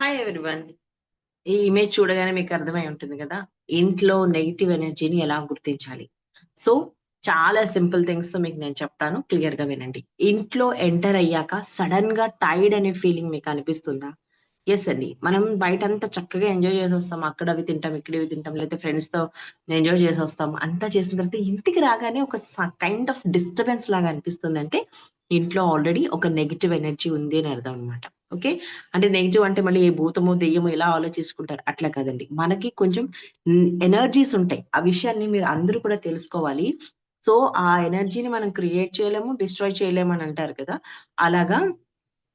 Hi everyone. ఈ image చూడగానే మీకు అర్థమై ఉంటుంది కదా, ఇంట్లో నెగిటివ్ ఎనర్జీని ఎలా గుర్తించాలి. సో చాలా సింపుల్ థింగ్స్ తో మీకు నేను చెప్తాను, క్లియర్ గా వినండి. ఇంట్లో ఎంటర్ అయ్యాక సడన్ గా టైర్డ్ అనే ఫీలింగ్ మీకు అనిపిస్తుందా? ఎస్ అండి, మనం బయటంతా చక్కగా ఎంజాయ్ చేసి వస్తాం, అక్కడ అవి తింటాం, ఇక్కడ ఇవి తింటాం, లేకపోతే ఫ్రెండ్స్ తో ఎంజాయ్ చేసి వస్తాం. అంతా చేసిన తర్వాత ఇంటికి రాగానే ఒక కైండ్ ఆఫ్ డిస్టర్బెన్స్ లాగా అనిపిస్తుంది. అంటే ఇంట్లో ఆల్రెడీ ఒక నెగిటివ్ ఎనర్జీ ఉంది అని అర్థం అనమాట. ఓకే, అంటే నెగిటివ్ అంటే మళ్ళీ ఏ భూతము దెయ్యము ఇలా ఆలోచించుకుంటారు అట్లా కాదండి. మనకి కొంచెం ఎనర్జీస్ ఉంటాయి, ఆ విషయాన్ని మీరు అందరూ కూడా తెలుసుకోవాలి. సో ఆ ఎనర్జీని మనం క్రియేట్ చేయలేము, డిస్ట్రాయ్ చేయలేము అని అంటారు కదా. అలాగా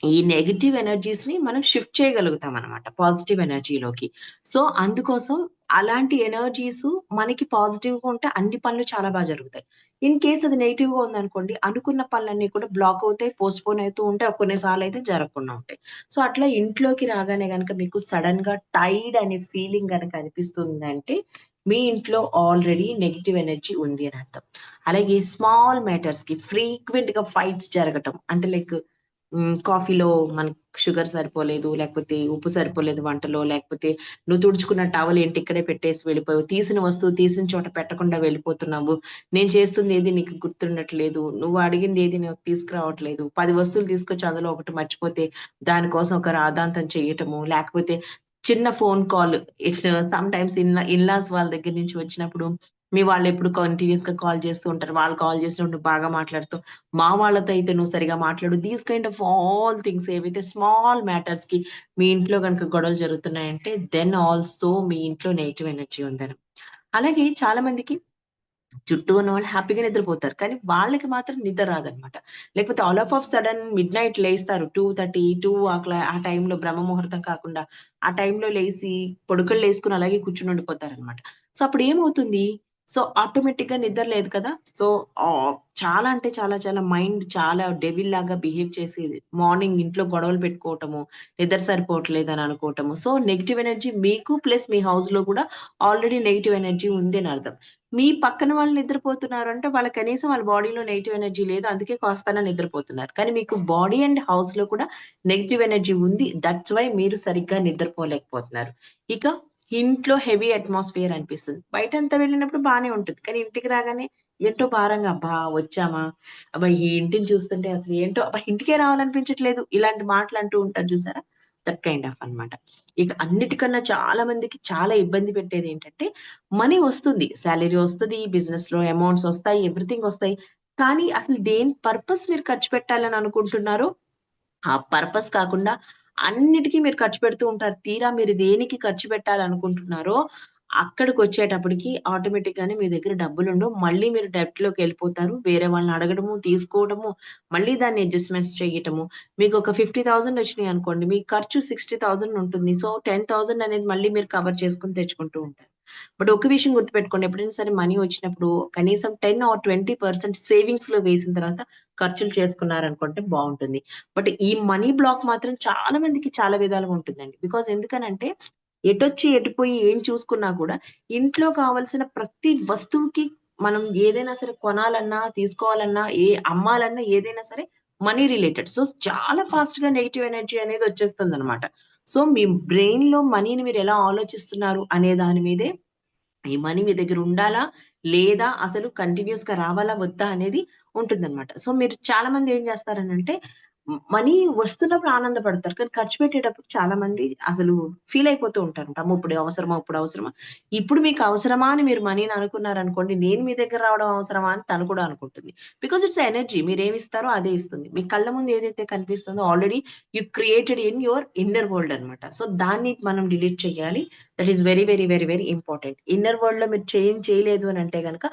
ఈ నెగెటివ్ ఎనర్జీస్ ని మనం షిఫ్ట్ చేయగలుగుతాం అనమాట పాజిటివ్ ఎనర్జీలోకి. సో అందుకోసం అలాంటి ఎనర్జీస్ మనకి పాజిటివ్ గా ఉంటే అన్ని పనులు చాలా బాగా జరుగుతాయి. ఇన్ కేస్ అది నెగిటివ్ గా ఉందనుకోండి, అనుకున్న పనులన్నీ కూడా బ్లాక్ అవుతాయి, పోస్ట్‌పోన్ అవుతూ ఉంటాయి, కొన్నిసార్లు అయితే జరగకుండా ఉంటాయి. సో అట్లా ఇంట్లోకి రాగానే గనక మీకు సడెన్ గా టైర్డ్ అనే ఫీలింగ్ గనక అనిపిస్తుందంటే మీ ఇంట్లో ఆల్రెడీ నెగెటివ్ ఎనర్జీ ఉంది అని అర్థం. అలాగే స్మాల్ మ్యాటర్స్ కి ఫ్రీక్వెంట్ గా ఫైట్స్ జరగటం, అంటే లైక్ కాఫీలో మనకు షుగర్ సరిపోలేదు, లేకపోతే ఉప్పు సరిపోలేదు వంటలో, లేకపోతే నువ్వు తుడుచుకున్న టవల్ ఏంటి ఇక్కడే పెట్టేసి వెళ్ళిపోయావు, తీసిన వస్తువు తీసిన చోట పెట్టకుండా వెళ్ళిపోతున్నావు, నేను చేస్తుంది ఏది నీకు గుర్తుండట్లేదు, నువ్వు అడిగింది ఏది నాకు తీసుకురావట్లేదు, 10 వస్తువులు తీసుకొచ్చి అందులో ఒకటి మర్చిపోతే దానికోసం ఒక రాద్ధాంతం చేయటము, లేకపోతే చిన్న ఫోన్ కాల్. ఇట్లా సమ్ టైమ్స్ ఇన్‌లాస్ వాళ్ళ దగ్గర నుంచి వచ్చినప్పుడు మీ వాళ్ళెప్పుడు కంటిన్యూయస్‌గా కాల్ చేస్తూ ఉంటారు. వాళ్ళు కాల్ చేసినప్పుడు నువ్వు బాగా మాట్లాడుతావు, మా వాళ్ళతో అయితే నువ్వు సరిగ్గా మాట్లాడు. These kind of all things ఏవైతే స్మాల్ మ్యాటర్స్‌కి మీ ఇంట్లో గనుక గొడవలు జరుగుతున్నాయంటే దెన్ ఆల్సో మీ ఇంట్లో నెగెటివ్ ఎనర్జీ ఉందని. అలాగే చాలా మందికి చుట్టూ ఉన్నవాళ్ళు హ్యాపీగా నిద్రపోతారు, కానీ వాళ్ళకి మాత్రం నిద్ర రాదనమాట. లేకపోతే ఆల్ ఆఫ్ సడెన్ మిడ్‌నైట్ లేస్తారు. 2:30, 2 ఆ టైంలో బ్రహ్మ ముహూర్తం కాకుండా ఆ టైంలో లేసి పొడుకళ్ళేసుకొని అలాగే కూర్చొని ఉండిపోతారనమాట. సో అప్పుడేమవుతుంది? సో ఆటోమేటిక్‌గా నిద్ర లేదు కదా. సో చాలా అంటే చాలా చాలా మైండ్ చాలా డెవిల్ లాగా బిహేవ్ చేసి మార్నింగ్ ఇంట్లో గొడవలు పెట్టుకోవటము, నిద్ర సరిపోవట్లేదని అనుకోవటము. సో నెగెటివ్ ఎనర్జీ మీకు ప్లస్ మీ హౌస్‌లో కూడా ఆల్రెడీ నెగెటివ్ ఎనర్జీ ఉంది అని అర్థం. మీ పక్కన వాళ్ళు నిద్రపోతున్నారు అంటే వాళ్ళకి కనీసం వాళ్ళ బాడీలో నెగెటివ్ ఎనర్జీ లేదు, అందుకే కాస్తన్నా నిద్రపోతున్నారు. కానీ మీకు బాడీ అండ్ హౌస్‌లో కూడా నెగెటివ్ ఎనర్జీ ఉంది. దట్స్ వై మీరు సరిగ్గా నిద్రపోలేకపోతున్నారు. ఇక ఇంట్లో హెవీ అట్మాస్ఫియర్ అనిపిస్తుంది. బయటంతా వెళ్ళినప్పుడు బానే ఉంటది, కానీ ఇంటికి రాగానే ఏంటో భారంగా, అబ్బా! వచ్చామా? అబ్బా! ఈ ఇంటిని చూస్తుంటే అసలు ఏంటో, అబ్బా! ఇంటికే రావాలనిపించట్లేదు. ఇలాంటి మాటలు అంటూ ఉంటారు చూసారా? దట్ కైండ్ ఆఫ్ అన్నమాట. ఇక అన్నిటికన్నా చాలా మందికి చాలా ఇబ్బంది పెట్టేదేంటంటే మనీ వస్తుంది, సాలరీ వస్తది, బిజినెస్‌లో అమౌంట్స్ వస్తాయి, ఎవ్రీథింగ్ వస్తాయి. కానీ అసలు దేని పర్పస్ మీరు ఖర్చు పెట్టాలని అనుకుంటున్నారో ఆ పర్పస్ కాకుండా అన్నిటికి మీరు ఖర్చు పెడుతూ ఉంటారు. తీరా మీరు దేనికి ఖర్చు పెట్టాలనుకుంటున్నారో అక్కడికొచ్చేటప్పటికి ఆటోమేటిక్‌గానే మీ దగ్గర డబ్బులుండవు. మళ్ళీ మీరు డెబ్ట్‌లోకెళ్ళిపోతారు. వేరే వాళ్ళని అడగడము, తీసుకోవడము, మళ్ళీ దాన్ని అడ్జస్ట్‌మెంట్స్ చేయటము. మీకొక 50,000 వచ్చినాయనుకోండి, మీ ఖర్చు 60,000 ఉంటుంది. సో, 10,000 అనేది మళ్ళీ మీరు కవర్ చేసుకొని తెచ్చుకుంటూ ఉంటారు. బట్ ఒక విషయం గుర్తుపెట్టుకోండి, ఎప్పుడైనా సరే మనీ వచ్చినప్పుడు కనీసం 10 ఆర్ 20% సేవింగ్స్‌లో వేసిన తర్వాత ఖర్చులు చేసుకున్నారనుకుంటే బావుంటుంది. బట్ ఈ మనీ బ్లాక్ మాత్రం చాలా మందికి చాలా విధాలుగా ఉంటుందండి. బికాజ్ ఎందుకనంటే ఎటొచ్చి ఎటుపోయి ఏం చూసుకున్నా కూడా ఇంట్లో కావాల్సిన ప్రతి వస్తువుకి మనం ఏదైనా సరే కొనాలన్నా, తీసుకోవాలన్నా, అమ్మాలన్నా ఏదైనా సరే మనీ రిలేటెడ్. సో చాలా ఫాస్ట్‌గా నెగెటివ్ ఎనర్జీ అనేది వచ్చేస్తుందనమాట. సో మీ బ్రెయిన్‌లో మనీని మీరెలా ఆలోచిస్తున్నారు అనే దాని మీదే ఈ మనీ మీ దగ్గర ఉండాలా? లేదా? అసలు కంటిన్యూయస్‌గా రావాలా? వద్దా? అనేది ఉంటుందన్నమాట. సో, మీరు చాలా మంది ఏం చేస్తారనంటే మనీ వస్తున్నప్పుడు ఆనందపడతారు, కానీ ఖర్చు పెట్టేటప్పుడు చాలా మంది అసలు ఫీల్ అయిపోతూ ఉంటారన్నమాట. అమ్మో! ఇప్పుడు అవసరమా? ఇప్పుడు అవసరమా? ఇప్పుడు మీకు అవసరమా అని మీరు మనీని అనుకున్నారనుకోండి, నేను మీ దగ్గర రావడం అవసరమా అని తను కూడా అనుకుంటుంది. Because it's energy. మీరేమిస్తారో అదే ఇస్తుంది. మీ కళ్ళ ముందు ఏదైతే కనిపిస్తుందో already you created in your inner world అన్నమాట. సో, దాన్ని మనం డిలీట్ చేయాలి. That is very, very, very, very important. Inner వరల్డ్‌లో మీరు చేంజ్ చేయలేదు అనంటే గనక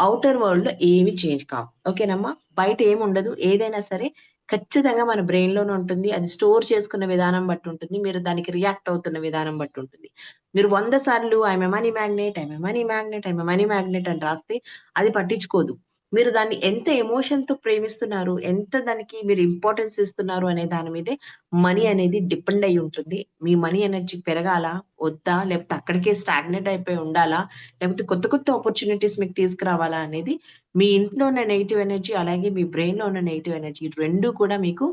ఔటర్ వరల్డ్‌లో ఏమి చేంజ్ కావు. ఓకేనమ్మా? బయట ఏముండదు. ఏదైనా సరే ఖచ్చితంగా మన బ్రెయిన్‌లోనే ఉంటుంది. అది స్టోర్ చేసుకున్న విధానం బట్టి ఉంటుంది. మీరు దానికి రియాక్ట్ అవుతున్న విధానం బట్టి ఉంటుంది. మీరు 100 సార్లు I'm a money magnet, I'm a money magnet, I'm a money magnet అని రాస్తే అది పట్టించుకోదు. మీరు దాన్ని ఎంత ఎమోషన్‌తో ప్రేమిస్తున్నారు, ఎంత దానికి మీరు ఇంపార్టెన్స్ ఇస్తున్నారు అనే దాని మీదే మనీ అనేది డిపెండ్ అయ్యి ఉంటుంది. మీ మనీ ఎనర్జీ పెరగాలా? వద్దా? లేకపోతే అక్కడికే స్టాగ్నేట్ అయిపోయి ఉండాలా? లేకపోతే కొత్త కొత్త ఆపర్చునిటీస్ మీకు తీసుకురావాలా? అనేది మీ ఇంట్లో ఉన్న నెగెటివ్ ఎనర్జీ, అలాగే మీ బ్రెయిన్‌లో ఉన్న నెగెటివ్ ఎనర్జీ 2 కూడా మీకు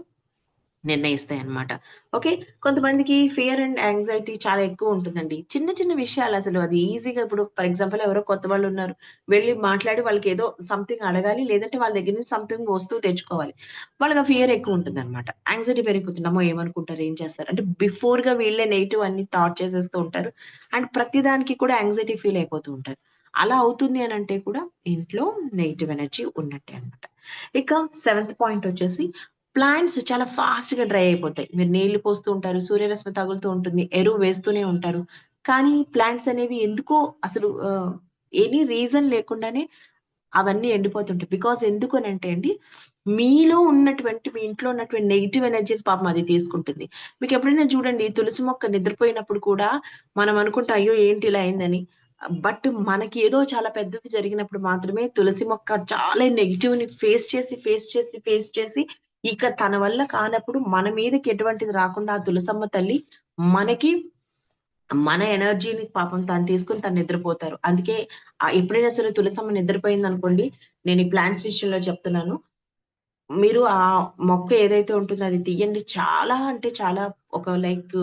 నిర్ణయిస్తాయి అన్నమాట. ఓకే. కొంతమందికి ఫియర్ అండ్ యాంగ్జైటీ చాలా ఎక్కువ ఉంటుందండి. చిన్న చిన్న విషయాలు అసలు అది ఈజీగా ఇప్పుడు ఫర్ ఎగ్జాంపుల్ ఎవరో కొత్త వాళ్ళున్నారు. వెళ్లి మాట్లాడి వాళ్ళకేదో సంథింగ్ అడగాలి. లేదంటే వాళ్ళ దగ్గర నుంచి సంథింగ్ వస్తువు తెచ్చుకోవాలి. వాళ్ళకి ఆ ఫియర్ ఎక్కువ ఉంటుందన్నమాట. యాంగ్జైటీ పెరిగిపోతుంది. అమ్మో! ఏమనుకుంటారు? ఏం చేస్తారు? అంటే బిఫోర్‌గా వీళ్ళే నెగెటివ్ అన్ని థాట్ చేసేస్తూ ఉంటారు. అండ్ ప్రతి దానికి కూడా యాంగ్జైటీ ఫీల్ అయిపోతూ ఉంటారు. అలా అవుతుంది అనంటే కూడా ఇంట్లో నెగెటివ్ ఎనర్జీ ఉన్నట్టే అన్నమాట. ఇక సెవెంత్ పాయింట్ వచ్చేసి ప్లాంట్స్ చాలా ఫాస్ట్‌గా డ్రై అయిపోతాయి. మీరు నీళ్లు పోస్తూ ఉంటారు. సూర్యరశ్మి తగులుతూ ఉంటుంది. ఎరువు వేస్తూనే ఉంటారు. కానీ ప్లాంట్స్ అనేవి ఎందుకో అసలు ఎనీ రీజన్ లేకుండానే అవన్నీ ఎండిపోతుంటాయి. బికాజ్ ఎందుకనంటే అండి, మీలో ఉన్నటువంటి మీ ఇంట్లో ఉన్నటువంటి నెగెటివ్ ఎనర్జీని పాపం అది తీసుకుంటుంది. మీకెప్పుడైనా చూడండి తులసి మొక్క నిద్రపోయినప్పుడు కూడా మనం అనుకుంటాం, అయ్యో! ఏంటి ఇలా అయిందని. బట్ మనకి ఏదో చాలా పెద్దది జరిగినప్పుడు మాత్రమే తులసి మొక్క చాలా నెగెటివ్‌ని ఫేస్ చేసి ఇక తన వల్ల కానప్పుడు మన మీదకి ఎటువంటిది రాకుండా ఆ తులసమ్మ తల్లి మనకి మన ఎనర్జీని పాపం తను తీసుకొని తను నిద్రపోతారు. అందుకే ఎప్పుడైనా సరే తులసమ్మ నిద్రపోయిందనుకోండి, నేను ఈ ప్లాంట్స్ విషయంలో చెప్తున్నాను. మీరు ఆ మొక్క ఏదైతే ఉంటుందో అది తీయండి. చాలా అంటే చాలా ఒక లైక్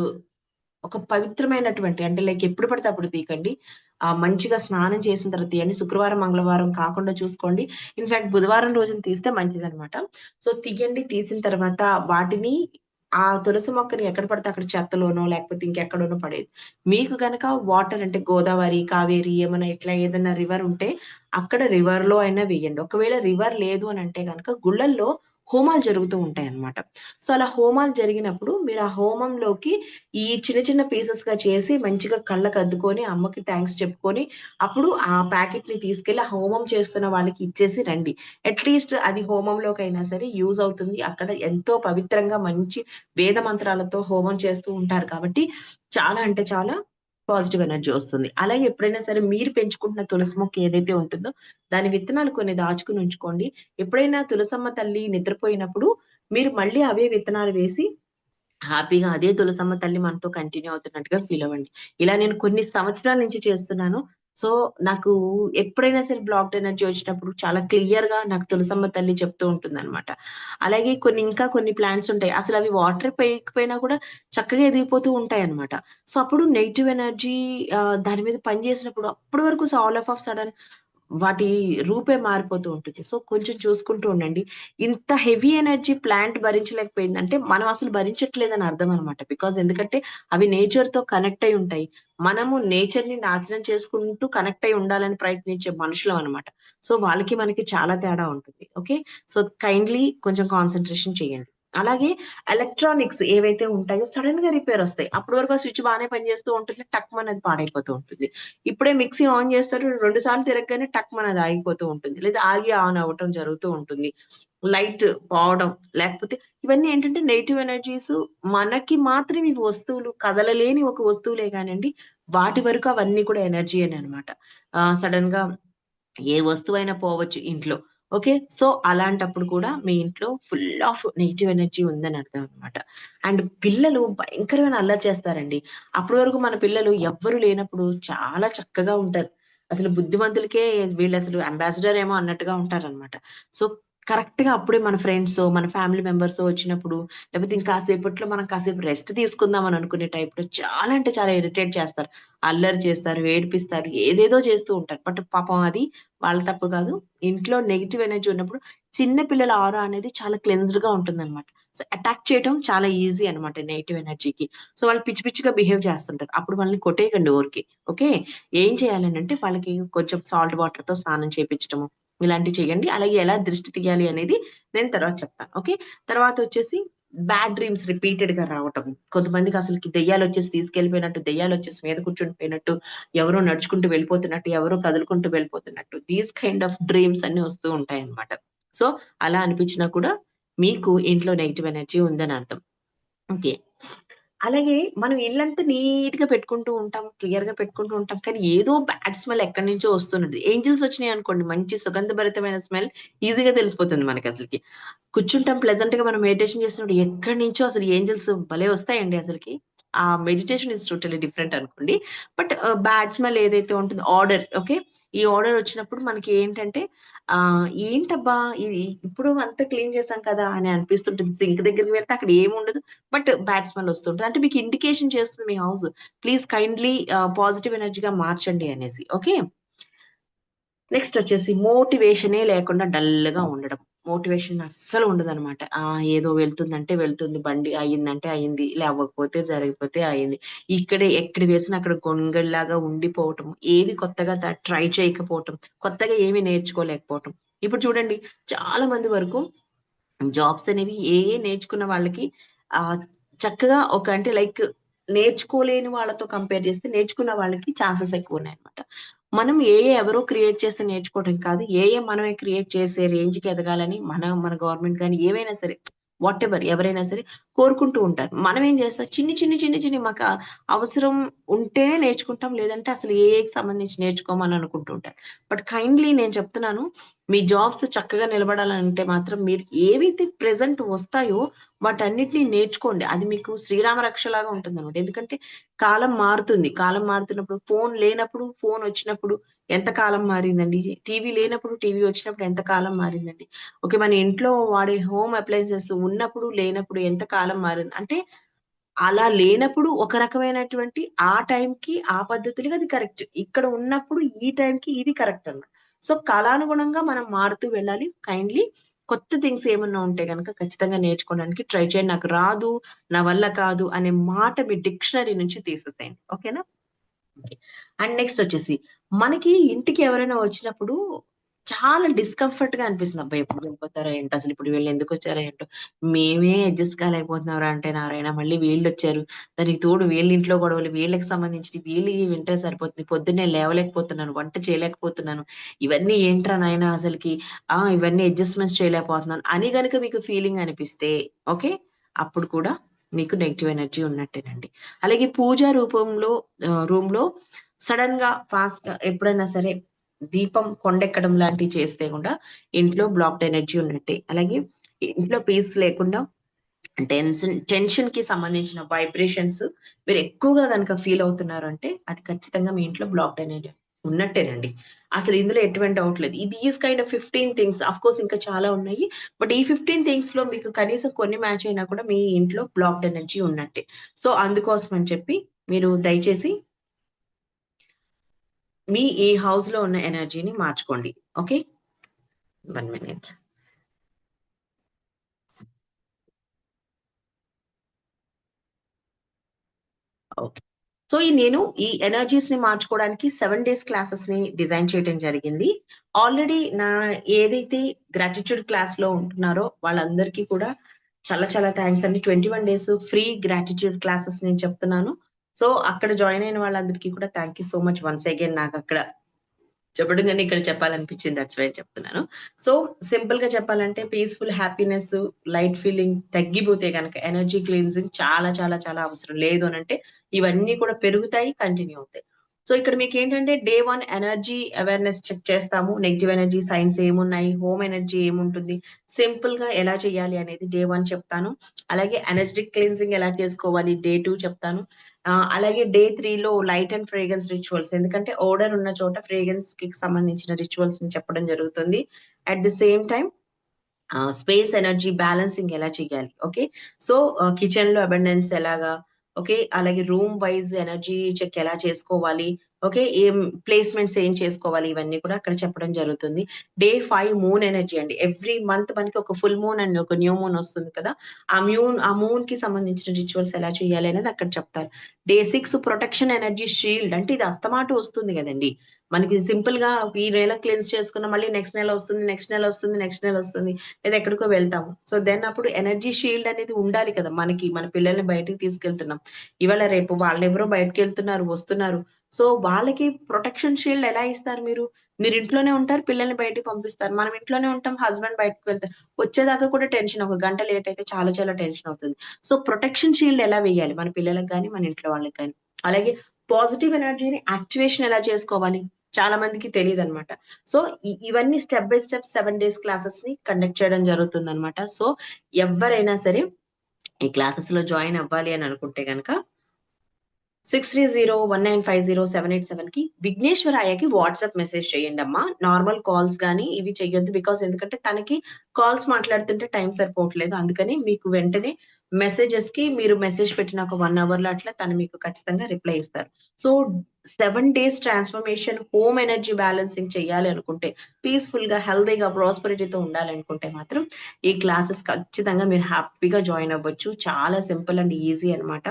ఒక పవిత్రమైనటువంటి అంటే లైక్ ఎప్పుడు పడితే అప్పుడు తీయకండి. మంచిగా స్నానం చేసిన తర్వాత తీయండి. శుక్రవారం, మంగళవారం కాకుండా చూసుకోండి. ఇన్‌ఫాక్ట్ బుధవారం రోజున తీస్తే మంచిదనమాట. సో, తీయండి. తీసిన తర్వాత వాటిని ఆ తులసి మొక్కని ఎక్కడ పడితే అక్కడ చెత్తలోనో, లేకపోతే ఇంకెక్కడోనో పడేయొద్దు. మీకు గనక వాటర్ అంటే గోదావరి, కావేరి, యమున ఇట్లా ఏదైనా రివర్ ఉంటే అక్కడ రివర్‌లో అయినా వేయండి. ఒకవేళ రివర్ లేదు అనంటే గనక గుళ్ళల్లో హోమాలు జరుగుతూ ఉంటాయన్నమాట. సో, అలా హోమాలు జరిగినప్పుడు మీరు ఆ హోమంలోకి ఈ చిన్న చిన్న పీసెస్‌గా చేసి మంచిగా కళ్ళకద్దుకొని అమ్మకి థాంక్స్ చెప్పుకొని, అప్పుడు ఆ ప్యాకెట్‌ని తీసుకెళ్ళి ఆ హోమం చేస్తున్న వాళ్ళకి ఇచ్చేసి రండి. అట్‌లీస్ట్ అది హోమంలోకైనా సరే యూజ్ అవుతుంది. అక్కడ ఎంతో పవిత్రంగా మంచి వేద మంత్రాలతో హోమం చేస్తూ ఉంటారు కాబట్టి, చాలా అంటే చాలా పాజిటివ్ ఎనర్జీ వస్తుంది. అలాగే ఎప్పుడైనా సరే మీరు పెంచుకుంటున్న తులసి మొక్క ఏదైతే ఉంటుందో, దాని విత్తనాలు కొన్ని దాచుకొని ఉంచుకోండి. ఎప్పుడైనా తులసమ్మ తల్లి నిద్రపోయినప్పుడు మీరు మళ్ళీ అవే విత్తనాలు వేసి హ్యాపీగా అదే తులసమ్మ తల్లి మనతో కంటిన్యూ అవుతున్నట్టుగా ఫీల్ అవ్వండి. ఇలా నేను కొన్ని సంవత్సరాల నుంచి చేస్తున్నాను. సో, నాకు ఎప్పుడైనా సరే బ్లాక్డ్ ఎనర్జీ వచ్చినప్పుడు చాలా క్లియర్‌గా నాకు తులసమ్మ తల్లి చెప్తూ ఉంటుందనమాట. అలాగే ఇంకా కొన్ని ప్లాంట్స్ ఉంటాయి. అసలవి వాటర్ పేయకపోయినా కూడా చక్కగా ఎదిగిపోతూ ఉంటాయన్నమాట. సో, అప్పుడు నెగెటివ్ ఎనర్జీ దాని మీద పని చేసినప్పుడు అప్పటి వరకు ఆల్ ఆఫ్ సడెన్ వాటి రూపే మారిపోతూ ఉంటుంది. సో, కొంచెం చూసుకుంటూ ఉండండి. ఇంత హెవీ ఎనర్జీ ప్లాంట్ భరించలేకపోయిందంటే, మనం అసలు భరించట్లేదని అర్థం అనమాట. ఎందుకంటే అవి నేచర్‌తో కనెక్ట్ అయ్యి ఉంటాయి. మనము నేచర్‌ని నాశనం చేసుకుంటూ కనెక్ట్ అయ్యి ఉండాలని ప్రయత్నించే మనుషులం అనమాట. సో, వాళ్ళకి మనకి చాలా తేడా ఉంటుంది. ఓకే. సో, కైండ్లీ కొంచెం కాన్సంట్రేషన్ చేయండి. అలాగే ఎలక్ట్రానిక్స్ ఏవైతే ఉంటాయో సడెన్‌గా రిపేర్ ఒస్తాయి. అప్పటి వరకు ఆ స్విచ్ బానే పనిచేస్తూ ఉంటుంది. టక్‌మని అది పాడైపోతూ ఉంటుంది. ఇప్పుడే మిక్సీ ఆన్ చేస్తారు. 2 సార్లు తిరగగానే టక్‌మని అది ఆగిపోతూ ఉంటుంది. లేదా ఆగి ఆన్ అవ్వటం జరుగుతూ ఉంటుంది. లైట్ పోవడం, లేకపోతే ఇవన్నీ ఏంటంటే నెగెటివ్ ఎనర్జీస్ మనకి మాత్రం ఇవి వస్తువులు కదలలేని ఒక వస్తువులే గానండి. వాటి వరకు అవన్నీ కూడా ఎనర్జీయేననమాట. సడెన్‌గా ఏ వస్తువైనా పోవచ్చు ఇంట్లో. ఓకే. సో, అలాంటప్పుడు కూడా మీ ఇంట్లో ఫుల్ ఆఫ్ నెగెటివ్ ఎనర్జీ ఉందని అర్థం అన్నమాట. అండ్ పిల్లలు భయంకరమైన అల్లరి చేస్తారండి. అప్పటి వరకు మన పిల్లలు ఎవ్వరు లేనప్పుడు చాలా చక్కగా ఉంటారు. అసలు బుద్ధిమంతులకే వీళ్ళసలు అంబాసిడర్ ఏమో అన్నట్టుగా ఉంటారనమాట. సో, కరెక్ట్‌గా అప్పుడే మన ఫ్రెండ్సో, మన ఫ్యామిలీ మెంబర్సో వచ్చినప్పుడు, లేకపోతే ఇంకాసేపట్లో మనం కాసేపు రెస్ట్ తీసుకుందాం అని అనుకునే టైప్‌లో చాలా అంటే చాలా ఇరిటేట్ చేస్తారు. అల్లరి చేస్తారు, ఏడిపిస్తారు, ఏదేదో చేస్తూ ఉంటారు. బట్ పాపం అది వాళ్ళ తప్పు కాదు. ఇంట్లో నెగెటివ్ ఎనర్జీ ఉన్నప్పుడు చిన్న పిల్లల ఆరా అనేది చాలా క్లెన్స్‌డ్‌గా ఉంటుందనమాట. సో, అటాక్ చేయటం చాలా ఈజీ అనమాట నెగెటివ్ ఎనర్జీకి. సో, వాళ్ళు పిచ్చి పిచ్చిగా బిహేవ్ చేస్తుంటారు. అప్పుడు వాళ్ళని కొట్టేయకండి ఊరికే. ఓకే. ఏం చేయాలనంటే వాళ్ళకి కొంచెం సాల్ట్ వాటర్‌తో స్నానం చేపించటము, ఇలాంటివి చేయండి. అలాగే ఎలా దృష్టి తీయాలి అనేది నేను తర్వాత చెప్తాను. ఓకే. తర్వాతొచ్చేసి బ్యాడ్ డ్రీమ్స్ రిపీటెడ్‌గా రావటం. కొంతమందికి అసలకి దెయ్యాలొచ్చేసి తీసుకెళ్ళిపోయినట్టు, దెయ్యాలొచ్చేసి మీద కూర్చుండిపోయినట్టు, ఎవరో నడుచుకుంటూ వెళ్ళిపోతున్నట్టు, ఎవరో కదులుకుంటూ వెళ్ళిపోతున్నట్టు, దీస్ కైండ్ ఆఫ్ డ్రీమ్స్ అన్నీ వస్తూ ఉంటాయన్నమాట. సో, అలా అనిపించినా కూడా మీకు ఇంట్లో నెగెటివ్ ఎనర్జీ ఉందని అర్థం. ఓకే. అలాగే మనం ఇల్లంతా నీట్‌గా పెట్టుకుంటూ ఉంటాం. క్లియర్‌గా పెట్టుకుంటూ ఉంటాం. కానీ ఏదో బ్యాడ్ స్మెల్ ఎక్కడి నుంచో వస్తున్నది. ఏంజెల్స్ వచ్చినాయనుకోండి మంచి సుగంధభరితమైన స్మెల్ ఈజీగా తెలిసిపోతుంది మనకసలకి. కూర్చుంటాం ప్లెజెంట్‌గా మనం మెడిటేషన్ చేస్తున్నప్పుడు ఎక్కడి నుంచో అసలు ఏంజెల్స్ భలే వస్తాయండి అసలకి. ఆ మెడిటేషన్ ఈస్ టోటల్లీ డిఫరెంట్ అనుకోండి. బట్ బ్యాడ్ స్మెల్ ఏదైతే ఉంటుందో ఆర్డర్ ఓకే. ఈ ఆర్డర్ వచ్చినప్పుడు మనకి ఏంటంటే ఏంటబ్బా ఇది ఇప్పుడు అంతా క్లీన్ చేసాం కదా అని అనిపిస్తుంటుంది. సింక్ దగ్గరికి వెళ్తే అక్కడ ఏముండదు, బట్ బ్యాడ్ స్మెల్ వస్తుంటుంది. అంటే మీకు ఇండికేషన్ చేస్తుంది మీ హౌస్ ప్లీజ్ కైండ్లీ పాజిటివ్ ఎనర్జీగా మార్చండి అనేసి. ఓకే, నెక్స్ట్ వచ్చేసి మోటివేషనే లేకుండా డల్ గా ఉండడం. మోటివేషన్ అస్సలు ఉండదన్నమాట. ఏదో వెళ్తుందంటే వెళ్తుంది, బండి అయిందంటే అయింది, లేవకపోతే జరిగిపోతే అయింది. ఇక్కడే ఎక్కడ వేసినా అక్కడ గొంగళ్ళలాగా ఉండిపోవటం, ఏది కొత్తగా ట్రై చేయకపోవటం, కొత్తగా ఏమీ నేర్చుకోలేకపోవటం. ఇప్పుడు చూడండి, చాలా మంది వరకు జాబ్స్ అనేవి నేర్చుకున్న వాళ్ళకి ఆ చక్కగా ఒక అంటే లైక్ నేర్చుకోలేని వాళ్ళతో కంపేర్ చేస్తే నేర్చుకున్న వాళ్ళకి ఛాన్సెస్ ఎక్కువ ఉన్నాయి అనమాట. మనం ఎవరో క్రియేట్ చేస్తే నేర్చుకోవడం కాదు, మనమే క్రియేట్ చేసే రేంజ్ కి ఎదగాలని మన గవర్నమెంట్ కానీ ఏవైనా సరే వాట్ ఎవర్ ఎవరైనా సరే కోరుకుంటూ ఉంటారు. మనం ఏం చేస్తాం, చిన్ని మాకు అవసరం ఉంటేనే నేర్చుకుంటాం, లేదంటే అసలు ఏకి సంబంధించి నేర్చుకోమని అనుకుంటూ ఉంటారు. బట్ కైండ్లీ నేను చెప్తున్నాను, మీ జాబ్స్ చక్కగా నిలబడాలంటే మాత్రం మీరు ఏవైతే ప్రెజెంట్ వస్తాయో వాటన్నిటిని నేర్చుకోండి. అది మీకు శ్రీరామ రక్షలాగా ఉంటుందన్నమాట. ఎందుకంటే కాలం మారుతుంది. కాలం మారుతున్నప్పుడు ఫోన్ లేనప్పుడు, ఫోన్ వచ్చినప్పుడు ఎంత కాలం మారిందండి. టీవీ లేనప్పుడు, టీవీ వచ్చినప్పుడు ఎంత కాలం మారిందండి. ఓకే, మన ఇంట్లో వాడే హోమ్ అప్లయన్సెస్ ఉన్నప్పుడు, లేనప్పుడు ఎంత కాలం మారింది. అంటే అలా లేనప్పుడు ఒక రకమైనటువంటి ఆ టైంకి ఆ పద్ధతులకి అది కరెక్ట్. ఇక్కడ ఉన్నప్పుడు ఈ టైంకి ఇది కరెక్ట్ అన్నమాట. సో కాలానుగుణంగా మనం మారుతూ వెళ్ళాలి. కైండ్లీ కొత్త థింగ్స్ ఏమన్నా ఉంటే గనక ఖచ్చితంగా నేర్చుకోవడానికి ట్రై చేయండి. నాకు రాదు, నా వల్ల కాదు అనే మాట మీ డిక్షనరీ నుంచి తీసేసేయండి. ఓకేనా? అండ్ నెక్స్ట్ వచ్చేసి మనకి ఇంటికి ఎవరైనా వచ్చినప్పుడు చాలా డిస్కంఫర్ట్ గా అనిపిస్తుంది. అబ్బాయి ఎప్పుడు వెళ్ళిపోతారా ఏంటి, అసలు ఇప్పుడు వీళ్ళు ఎందుకు వచ్చారా ఏంటో, మేమే అడ్జస్ట్ కాలేకపోతున్నారా అంటే నారాయణ, మళ్ళీ వీళ్ళు వచ్చారు, దానికి తోడు వీళ్ళ ఇంట్లో గొడవలు, వీళ్ళకి సంబంధించి వీళ్ళు వింటే సరిపోతుంది, పొద్దున్నే లేవలేకపోతున్నాను, వంట చేయలేకపోతున్నాను, ఇవన్నీ ఏంట్రా నాయన అసలుకి, ఇవన్నీ అడ్జస్ట్మెంట్స్ చేయలేకపోతున్నాను అని గనుక మీకు ఫీలింగ్ అనిపిస్తే ఓకే, అప్పుడు కూడా మీకు నెగిటివ్ ఎనర్జీ ఉన్నట్టేనండి. అలాగే పూజా రూపంలో రూమ్ లో సడన్ గా ఫాస్ట్ గా ఎప్పుడైనా సరే దీపం కొండెక్కడం లాంటివి చేస్తే కూడా ఇంట్లో బ్లాక్డ్ ఎనర్జీ ఉన్నట్టే. అలాగే ఇంట్లో పీస్ లేకుండా టెన్షన్ కి సంబంధించిన వైబ్రేషన్స్ మీరు ఎక్కువగా కనుక ఫీల్ అవుతున్నారు అంటే అది ఖచ్చితంగా మీ ఇంట్లో బ్లాక్డ్ ఎనర్జీ ఉన్నట్టేనండి. అసలు ఇందులో ఎటువంటి డౌట్ లేదు. ఇది is kind of 15 things. Of course ఇంకా చాలా ఉన్నాయి. బట్ ఈ 15 థింగ్స్ లో మీకు కనీసం కొన్ని మ్యాచ్ అయినా కూడా మీ ఇంట్లో బ్లాక్డ్ ఎనర్జీ ఉన్నట్టే. సో అందుకోసం అని చెప్పి మీరు దయచేసి మీ ఈ హౌస్ లో ఉన్న ఎనర్జీని మార్చుకోండి. Okay, 1 minute. ఓకే, సో నేను ఈ ఎనర్జీస్ ని మార్చుకోవడానికి 7 days క్లాసెస్ ని డిజైన్ చేయడం జరిగింది. ఆల్రెడీ నా ఏదైతే గ్రాటిట్యూడ్ క్లాస్ లో ఉంటున్నారో వాళ్ళందరికీ కూడా చాలా చాలా థ్యాంక్స్ అండి. 21 days ఫ్రీ గ్రాటిట్యూడ్ క్లాసెస్ నేను చెప్తున్నాను. సో అక్కడ జాయిన్ అయిన వాళ్ళందరికీ కూడా thank you so much once again. నాకు అక్కడ చెప్పడం కానీ ఇక్కడ చెప్పాలనిపించింది, దట్స్ వై చెప్తున్నాను. సో సింపుల్ గా చెప్పాలంటే పీస్ఫుల్ హ్యాపీనెస్, లైట్ ఫీలింగ్ తగ్గిపోతే కనుక ఎనర్జీ క్లీన్సింగ్ చాలా చాలా చాలా అవసరం. లేదు అని అంటే ఇవన్నీ కూడా పెరుగుతాయి, కంటిన్యూ అవుతాయి. సో ఇక్కడ మీకు ఏంటంటే డే 1 ఎనర్జీ అవేర్నెస్ చెక్ చేస్తాము. నెగిటివ్ ఎనర్జీ సైన్స్ ఏమున్నాయి, హోమ్ ఎనర్జీ ఏముంటుంది, సింపుల్ గా ఎలా చేయాలి అనేది డే 1 చెప్తాను. అలాగే ఎనర్జెటిక్ క్లీన్సింగ్ ఎలా చేసుకోవాలి డే 2 చెప్తాను. అలాగే డే 3 లో లైట్ అండ్ ఫ్రేగ్రెన్స్ రిచువల్స్, ఎందుకంటే ఓడర్ ఉన్న చోట ఫ్రేగ్రెన్స్ కి సంబంధించిన రిచువల్స్ ని చెప్పడం జరుగుతుంది. At the same time space energy balancing ఎలా చేయాలి. ఓకే, సో కిచెన్ లో అబండెన్స్ ఎలాగా, ఓకే, అలాగే రూమ్ వైజ్ ఎనర్జీ చెక్ ఎలా చేసుకోవాలి, ఓకే, ఏం ప్లేస్మెంట్స్ ఏం చేసుకోవాలి, ఇవన్నీ కూడా అక్కడ చెప్పడం జరుగుతుంది. డే 5 మూన్ ఎనర్జీ అండి. ఎవ్రీ మంత్ మనకి ఒక ఫుల్ మూన్ అండ్ ఒక న్యూ మూన్ వస్తుంది కదా, ఆ మూన్ కి సంబంధించిన రిచువల్స్ ఎలా చేయాలి అనేది అక్కడ చెప్తారు. డే 6 ప్రొటెక్షన్ ఎనర్జీ షీల్డ్, అంటే ఇది అస్తమాటు వస్తుంది కదండి మనకి. సింపుల్ గా ఈ నెల క్లెన్స్ చేసుకున్న మళ్ళీ నెక్స్ట్ నెల వస్తుంది, నెక్స్ట్ నెల వస్తుంది, నెక్స్ట్ నెల వస్తుంది, లేదా ఎక్కడికో వెళ్తాము. సో దెన్ అప్పుడు ఎనర్జీ షీల్డ్ అనేది ఉండాలి కదా మనకి. మన పిల్లల్ని బయటికి తీసుకెళ్తున్నాం, ఇవాళ రేపు వాళ్ళెవరో బయటకు వెళ్తున్నారు వస్తున్నారు. సో వాళ్ళకి ప్రొటెక్షన్ షీల్డ్ ఎలా ఇస్తారు మీరు? మీరు ఇంట్లోనే ఉంటారు, పిల్లల్ని బయటికి పంపిస్తారు, మనం ఇంట్లోనే ఉంటాం, హస్బెండ్ బయటకు వెళ్తారు, వచ్చేదాకా కూడా టెన్షన్. ఒక గంట లేట్ అయితే చాలా చాలా టెన్షన్ అవుతుంది. సో ప్రొటెక్షన్ షీల్డ్ ఎలా వేయాలి మన పిల్లలకు కానీ మన ఇంట్లో వాళ్ళకి కానీ. అలాగే పాజిటివ్ ఎనర్జీని యాక్టివేషన్ ఎలా చేసుకోవాలి చాలా మందికి తెలియదు అనమాట. సో ఇవన్నీ step by step 7 days classes ని కండక్ట్ చేయడం జరుగుతుంది అనమాట. సో ఎవరైనా సరే ఈ క్లాసెస్ లో జాయిన్ అవ్వాలి అని అనుకుంటే గనక 630195078 కి విఘ్నేశ్వరాయకి వాట్సాప్ మెసేజ్ చేయండి అమ్మా. నార్మల్ కాల్స్ గానీ ఇవి చెయ్యొద్దు. బికాస్ ఎందుకంటే తనకి కాల్స్ మాట్లాడుతుంటే టైం సరిపోవట్లేదు. అందుకని మీకు వెంటనే మెసేజెస్ కి మీరు మెసేజ్ పెట్టిన ఒక 1 అవర్ లో అట్లా తను మీకు ఖచ్చితంగా రిప్లై ఇస్తారు. So 7 days transformation home energy balancing చేయాలి అనుకుంటే, పీస్ఫుల్ గా హెల్దీగా ప్రాస్పరిటీతో ఉండాలనుకుంటే మాత్రం ఈ క్లాసెస్ ఖచ్చితంగా మీరు హ్యాపీగా జాయిన్ అవ్వచ్చు. చాలా సింపుల్ అండ్ ఈజీ అన్నమాట.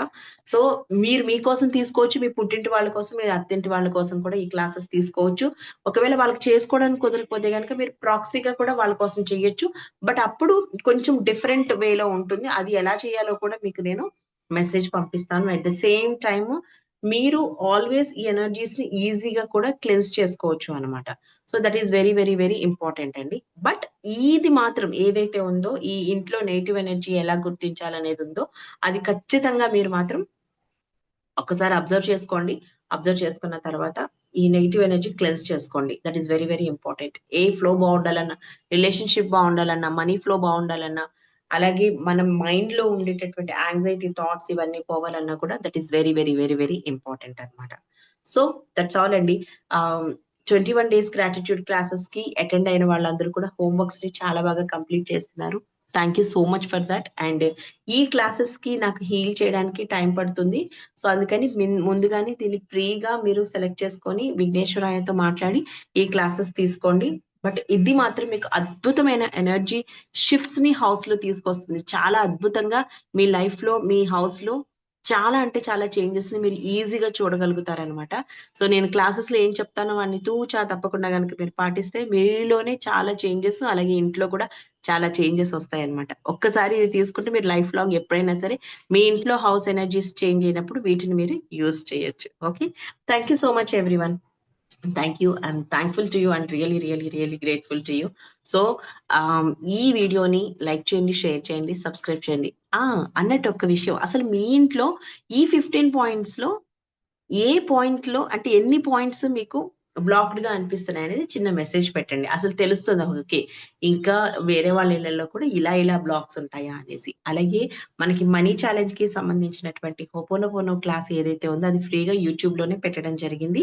సో మీరు మీకోసం తీసుకోవచ్చు. మీ పుట్టింటి వాళ్ళ కోసం, మీ అత్తింటి వాళ్ళ కోసం కూడా ఈ క్లాసెస్ తీసుకోవచ్చు. ఒకవేళ వాళ్ళకి చేసుకోవడానికి కుదరకపోతే గనుక మీరు ప్రాక్సీగా కూడా వాళ్ళ కోసం చేయొచ్చు. బట్ అప్పుడు కొంచెం డిఫరెంట్ వేలో ఉంటుంది. అది ఎలా చేయాలో కూడా మీకు నేను మెసేజ్ పంపిస్తాను. అట్ ద సేమ్ టైమ్ మీరు ఆల్వేస్ ఈ ఎనర్జీస్ ని ఈజీగా కూడా క్లెన్స్ చేసుకోవచ్చు అన్నమాట. So that is very, very, very important అండి. బట్ ఇది మాత్రం ఏదైతే ఉందో, ఈ ఇంట్లో నెగెటివ్ ఎనర్జీ ఎలా గుర్తించాలనేది ఉందో, అది ఖచ్చితంగా మీరు మాత్రం ఒక్కసారి అబ్జర్వ్ చేసుకోండి. అబ్జర్వ్ చేసుకున్న తర్వాత ఈ నెగెటివ్ ఎనర్జీ క్లెన్స్ చేసుకోండి. That is very, very important. ఏ ఫ్లో బాగుండాలన్నా, రిలేషన్‌షిప్ బాగుండాలన్నా, మనీ ఫ్లో బాగుండాలన్నా, అలాగే మన మైండ్‌లో ఉండేటటువంటి యాంగ్జైటీ థాట్స్ ఇవన్నీ పోవాలన్నా కూడా that is very, very, very, very important అన్నమాట. సో దట్స్ ఆల్ అండి. ఆహ్, 21 డేస్ గ్రాటిట్యూడ్ క్లాసెస్‌కి అటెండ్ అయిన వాళ్ళందరూ కూడా హోమ్ వర్క్స్‌ని చాలా బాగా కంప్లీట్ చేస్తున్నారు. Thank you so much for that. And ఈ క్లాసెస్‌కి నాకు హీల్ చేయడానికి టైం పడుతుంది. సో అందుకని ముందుగానే దీన్ని ఫ్రీగా మీరు సెలెక్ట్ చేసుకొని విఘ్నేశ్వరాయతో మాట్లాడి ఈ క్లాసెస్ తీసుకోండి. బట్ ఇది మాత్రం మీకు అద్భుతమైన ఎనర్జీ షిఫ్ట్స్ ని హౌస్ లో తీసుకొస్తుంది. చాలా అద్భుతంగా మీ లైఫ్ లో, మీ హౌస్ లో చాలా అంటే చాలా చేంజెస్ ని మీరు ఈజీగా చూడగలుగుతారనమాట. సో నేను క్లాసెస్ లో ఏం చెప్తానో వాడిని తూచా తప్పకుండా కనుక మీరు పాటిస్తే మీలోనే చాలా చేంజెస్, అలాగే ఇంట్లో కూడా చాలా చేంజెస్ వస్తాయన్నమాట. ఒక్కసారి ఇది తీసుకుంటే మీరు లైఫ్ లాంగ్ ఎప్పుడైనా సరే మీ ఇంట్లో హౌస్ ఎనర్జీస్ చేంజ్ అయినప్పుడు వీటిని మీరు యూజ్ చేయొచ్చు. Okay. Thank you so much everyone. Thank you. I'm thankful to you and really, really, really grateful to you. So ఈ వీడియోని లైక్ చేయండి, షేర్ చేయండి, సబ్స్క్రైబ్ చేయండి. అన్నట్టు ఒక్క విషయం, అసలు మీ ఇంట్లో ఈ 15 పాయింట్స్ లో ఏ పాయింట్ లో అంటే ఎన్ని పాయింట్స్ మీకు బ్లాక్డ్ గా అనిపిస్తున్నాయి అనేది చిన్న మెసేజ్ పెట్టండి. అసలు తెలుస్తుంది. ఓకే, ఇంకా వేరే వాళ్ళ ఇళ్లలో కూడా ఇలా ఇలా బ్లాక్స్ ఉంటాయా అనేసి. అలాగే మనకి మనీ ఛాలెంజ్ కి సంబంధించినటువంటి హోపోనోపోనో క్లాస్ ఏదైతే ఉందో అది ఫ్రీగా యూట్యూబ్ లోనే పెట్టడం జరిగింది.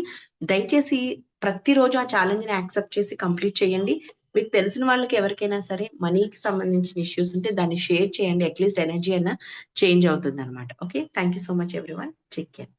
దయచేసి ప్రతిరోజు ఆ ఛాలెంజ్ ని యాక్సెప్ట్ చేసి కంప్లీట్ చేయండి. మీకు తెలిసిన వాళ్ళకి ఎవరికైనా సరే మనీకి సంబంధించిన ఇష్యూస్ ఉంటే దాన్ని షేర్ చేయండి. అట్లీస్ట్ ఎనర్జీ అయినా చేంజ్ అవుతుంది అనమాట. Okay, thank you so much everyone. Take care.